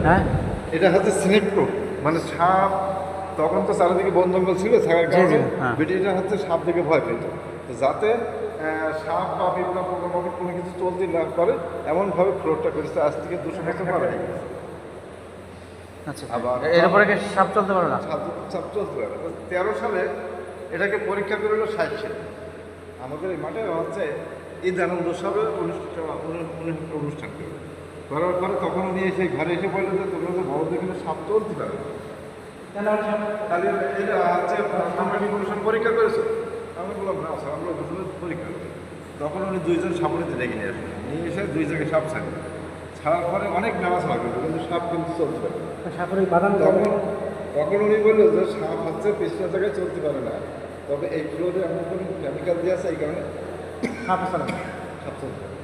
হ্যাঁ এটা হচ্ছে স্নেক প্রুফ, মানে সাপ তখন তো চারিদিকে বন জঙ্গল ছিল, থাকার কারণে হ্যাঁ। ব্রিটিশরা হচ্ছে সাপ থেকে ভয় পেত। তো যাতে সাপ বা বিভিন্ন পোকামাকড় কোনো কিছু চলতে না পারে এমনভাবে ফ্লোরটা করেছে, আজ থেকে 200 বছর পরে আচ্ছা আবার এরপরে কি সাপ চলতে পারে না? সাপ চলতে পারে। 13 সালে এটাকে পরীক্ষা করে হলো 60 সালে আমাদের এই মাঠে হচ্ছে ঈদ আনন্দ উৎসবে অনুষ্ঠান করবে করার পরে তখন উনি এসে ঘরে এসে বললেন যে তোমরা তো বড় দেখলে সাপ চলতে পারে তাহলে এটা হচ্ছে তোমরা কি কোনো পরীক্ষা করেছো? আমি বললাম না স্যার, আমরা দুজনে পরীক্ষা করি। তখন উনি 2 জন সাপুড়িতে ডেকে নিয়ে আসলেন, নিয়ে এসে 2 জায়গায় সাপ ছাড়লেন। ছাড়ার পরে অনেক নাড়াচাড়া করবে কিন্তু সাপ কিন্তু চলতে পারে। সাপের ওই বাদাম তখন উনি বললেন যে সাপ হচ্ছে পিছনের জায়গায় চলতে পারে না, তবে এই ফ্লোরে এমন কোনো কেমিক্যাল দিয়ে আছে এই কারণে সাপ চলে সাপ চলতে পারে।